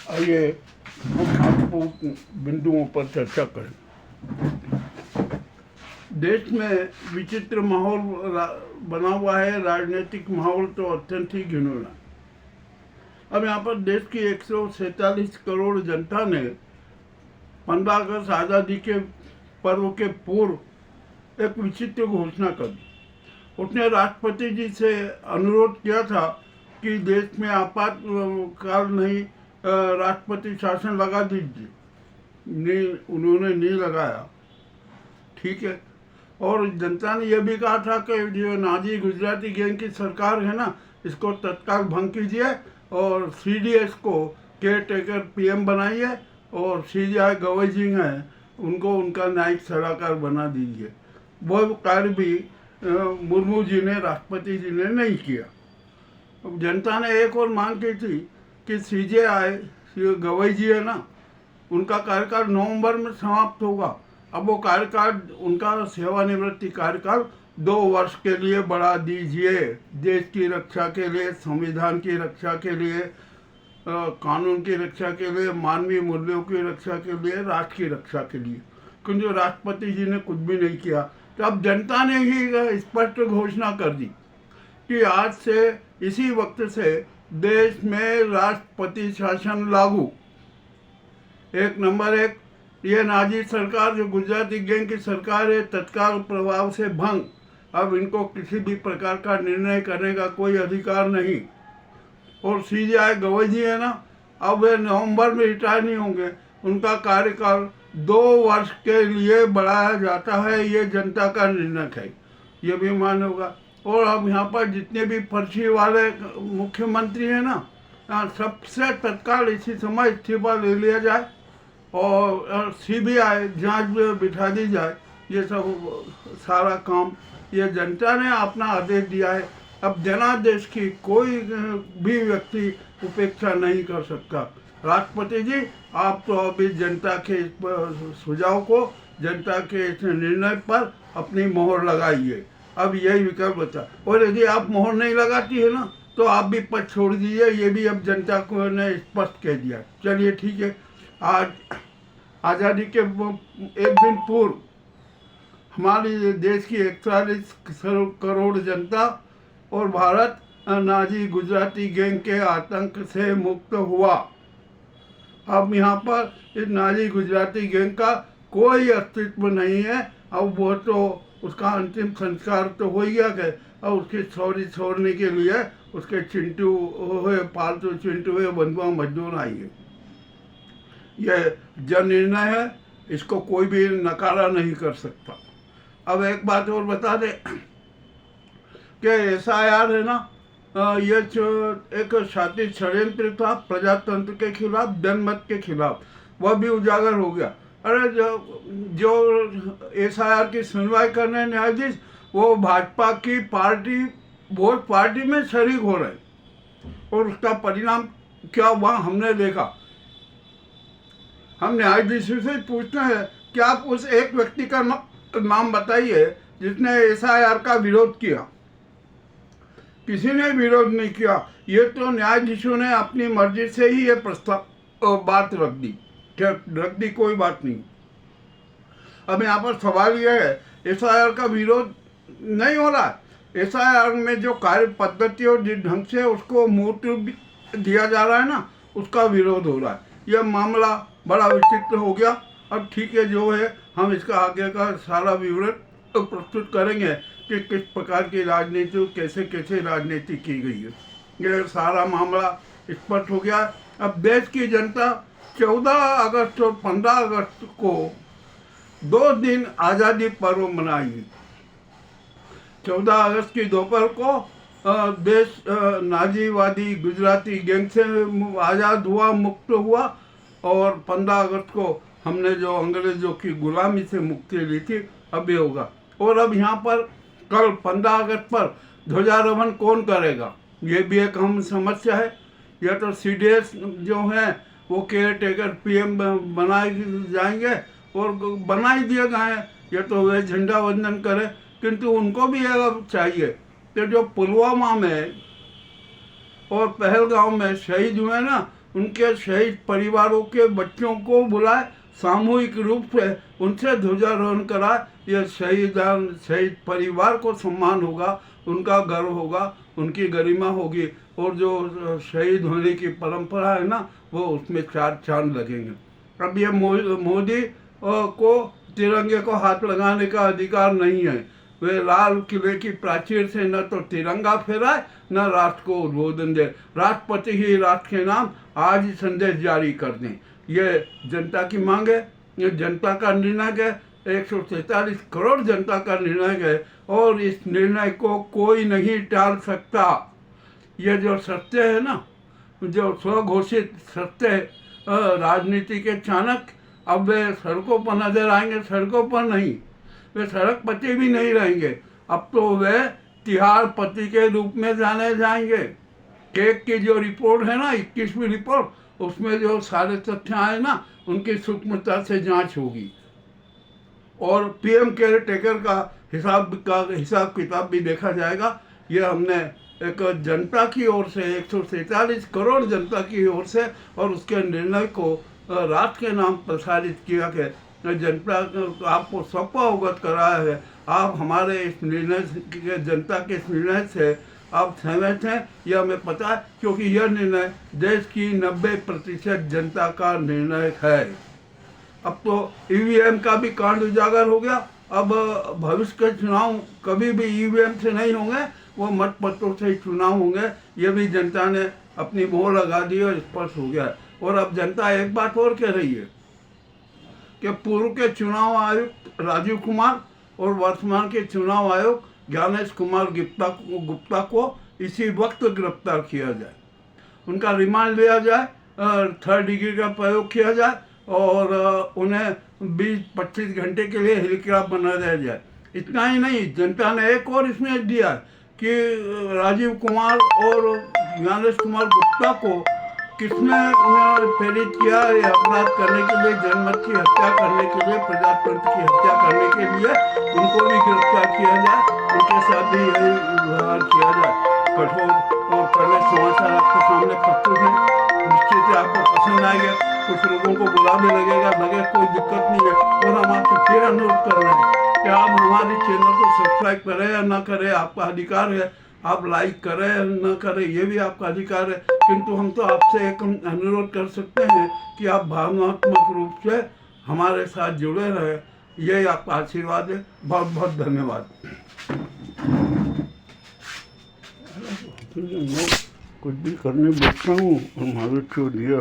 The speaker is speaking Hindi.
आइए हम आपको बिंदुओं पर चर्चा करें। देश में विचित्र माहौल बना हुआ है, राजनीतिक माहौल तो अत्यंत ही घिनौना। अब यहाँ पर देश की 147 करोड़ जनता ने 15 अगस्त आज़ादी के पर्व के पूर्व एक विचित्र घोषणा कर दी। उसने राष्ट्रपति जी से अनुरोध किया था कि देश में आपातकाल नहीं, राष्ट्रपति शासन लगा दीजिए। उन्होंने नहीं लगाया, ठीक है। और जनता ने यह भी कहा था कि जो नाजी गुजराती गैंग की सरकार है ना, इसको तत्काल भंग कीजिए और सीडीएस को केयर टेकर पीएम बनाइए और सीजीआई गवई जी हैं उनको उनका न्यायिक सलाहकार बना दीजिए। वह कार्य भी मुर्मू जी ने, राष्ट्रपति जी ने नहीं किया। अब जनता ने एक और मांग की थी कि सीजीआई गवई जी है ना, उनका कार्यकाल नवंबर में समाप्त होगा। अब वो कार्यकाल, उनका सेवानिवृत्ति कार्यकाल 2 वर्ष के लिए बढ़ा दीजिए। देश की रक्षा के लिए, संविधान की रक्षा के लिए, कानून की रक्षा के लिए, मानवीय मूल्यों की रक्षा के लिए, राष्ट्र की रक्षा के लिए। क्योंकि राष्ट्रपति जी ने कुछ भी नहीं किया। तो अब जनता ने ही स्पष्ट घोषणा कर दी कि आज से, इसी वक्त से देश में राष्ट्रपति शासन लागू। नंबर 1, ये नाजी सरकार जो गुजराती गैंग की सरकार है, तत्काल प्रभाव से भंग। अब इनको किसी भी प्रकार का निर्णय करने का कोई अधिकार नहीं। और सीजीआई गवई जी है ना, अब वे नवंबर में रिटायर नहीं होंगे, उनका कार्यकाल 2 वर्ष के लिए बढ़ाया जाता है। ये जनता का निर्णय है, ये भी मान्य होगा। और अब यहाँ पर जितने भी फर्जी वाले मुख्यमंत्री हैं ना, सबसे तत्काल इसी समय इस्तीफा ले लिया जाए और सीबीआई जांच में बिठा दी जाए। ये सब सारा काम ये जनता ने अपना आदेश दिया है। अब जनादेश की कोई भी व्यक्ति उपेक्षा नहीं कर सकता। राष्ट्रपति जी, आप तो अभी जनता के सुझाव को, जनता के इस निर्णय पर अपनी मोहर लगाइए। अब यही विकल्प बचा। और यदि आप मोहर नहीं लगाती है ना, तो आप भी पद छोड़ दीजिए। ये भी अब जनता को ने स्पष्ट कह दिया। चलिए ठीक है। आज आज़ादी के एक दिन पूर्व हमारी देश की 41 करोड़ जनता और भारत नाजी गुजराती गैंग के आतंक से मुक्त हुआ। अब यहाँ पर इस नाजी गुजराती गैंग का कोई अस्तित्व नहीं है। अब वो तो, उसका अंतिम संस्कार तो हो ही गया है। अब उसकी सौरी छोड़ने के लिए उसके चिंटू हुए, पालतू चिंटू हुए बंधुआ मजदूर आएंगे। यह जन निर्णय है, इसको कोई भी नकारा नहीं कर सकता। अब एक बात और बता दें कि एसआईआर है ना, ये एक शातिर षड्यंत्र था प्रजातंत्र के खिलाफ, जनमत के खिलाफ। वह भी उजागर हो गया। अरे जो एसआईआर की सुनवाई करने न्यायाधीश, वो भाजपा की पार्टी, वोट पार्टी में शरीक हो रहे। और उसका परिणाम क्या हुआ हमने देखा। हम न्यायाधीशों से पूछते हैं कि आप उस एक व्यक्ति का नाम बताइए जिसने एसआईआर का विरोध किया। किसी ने विरोध नहीं किया। ये तो न्यायाधीशों ने अपनी मर्जी से ही ये प्रस्ताव बात रख दी, कोई बात नहीं। अब यहाँ पर सवाल यह है, एसआईआर का विरोध नहीं हो रहा है। एसआईआर में जो कार्य पद्धति और जिस ढंग से उसको मूर्त दिया जा रहा है ना, उसका विरोध हो रहा है। यह मामला बड़ा विचित्र हो गया। अब ठीक है, जो है हम इसका आगे का सारा विवरण प्रस्तुत करेंगे कि किस प्रकार की राजनीति, कैसे कैसे राजनीति की गई है। यह सारा मामला स्पष्ट हो गया। अब देश की जनता 14 अगस्त और 15 अगस्त को 2 दिन आज़ादी पर्व मनाएगी। 14 अगस्त की दोपहर को देश नाजीवादी गुजराती गैंग से आज़ाद हुआ, मुक्त हुआ। और 15 अगस्त को हमने जो अंग्रेजों की गुलामी से मुक्ति ली थी, अब ये होगा। और अब यहाँ पर कल 15 अगस्त पर ध्वजारोहण कौन करेगा, ये भी एक अहम समस्या है। या तो सीडीएस जो है वो केयर टेकर पीएम बनाए जाएंगे और बना ही दिए गए हैं, या तो वे झंडा वंदन करें। किंतु उनको भी यह चाहिए कि जो पुलवामा में और पहलगांव में शहीद हुए ना, उनके शहीद परिवारों के बच्चों को बुलाए, सामूहिक रूप से उनसे ध्वजारोहण कराए। यह शहीद परिवार को सम्मान होगा, उनका गर्व होगा, उनकी गरिमा होगी, और जो शहीद होने की परंपरा है ना, वो उसमें 4 चांद लगेंगे। अब ये मोदी को तिरंगे को हाथ लगाने का अधिकार नहीं है। वे लाल किले की प्राचीर से न तो तिरंगा फहराए, न राष्ट्र को उद्बोधन दे। राष्ट्रपति ही राष्ट्र के नाम आज ही संदेश जारी कर दें। ये जनता की मांग है, ये जनता का निर्णय है, 143 करोड़ जनता का निर्णय है, और इस निर्णय को कोई नहीं टाल सकता। ये जो सत्य है ना, जो स्वघोषित सत्य है, राजनीति के चाणक्य अब वे सड़कों पर नजर आएंगे, सड़कों पर नहीं, वे सड़क पति भी नहीं रहेंगे। अब तो वे तिहाड़ पति के रूप में जाने जाएंगे। केक की जो रिपोर्ट है ना, 21वीं रिपोर्ट, उसमें जो सारे तथ्य आए ना, उनकी सूक्ष्मता से जांच होगी, और पीएम केयर टेकर का हिसाब किताब भी देखा जाएगा। ये हमने एक जनता की ओर से, 143 करोड़ जनता की ओर से, और उसके निर्णय को राष्ट्र के नाम प्रसारित किया कि जनता को आपको सबको अवगत कराया है। आप हमारे इस निर्णय के, जनता के इस निर्णय से आप सहमत हैं, यह हमें पता है, क्योंकि यह निर्णय देश की 90% जनता का निर्णय है। अब तो ईवीएम का भी कांड उजागर हो गया। अब भविष्य के चुनाव कभी भी ईवीएम से नहीं होंगे, वो मतपत्रों से ही चुनाव होंगे। ये भी जनता ने अपनी मोहर लगा दी और स्पष्ट हो गया। और अब जनता एक बात और कह रही है कि पूर्व के चुनाव आयुक्त राजीव कुमार और वर्तमान के चुनाव आयोग ज्ञानेश कुमार गुप्ता को इसी वक्त गिरफ्तार किया जाए, उनका रिमांड लिया जाए, 3rd डिग्री का प्रयोग किया जाए, और उन्हें 20-25 घंटे के लिए हेलीकॉप्टर बना दिया जाए। इतना ही नहीं, जनता ने एक और इसमें दिया कि राजीव कुमार और ज्ञानेश कुमार गुप्ता को किसने प्रेरित किया ये अपराध करने के लिए, जनमत की हत्या करने के लिए, प्रजातंत्र की हत्या करने के लिए, उनको भी गिरफ्तार किया जाए, उनके साथ भी यही व्यवहार किया जाए। कठोर और कड़वे समाचार आपके सामने प्रस्तुत हैं, निश्चित ही आपको पसंद आएगा, कुछ लोगों को बुरा भी लगेगा, लगे कोई दिक्कत नहीं है। और हम आपसे फिर अनुरोध कर रहे हैं कि आप हमारे चैनल को सब्सक्राइब करें या ना करें, आपका अधिकार है। आप लाइक करें या ना करें, ये भी आपका अधिकार है, किंतु हम तो आपसे एक अनुरोध कर सकते हैं कि आप भावनात्मक रूप से हमारे साथ जुड़े रहें। यही आपका आशीर्वाद है। बहुत बहुत धन्यवाद। कुछ भी करने बैठता हूँ और महावीर को दिया।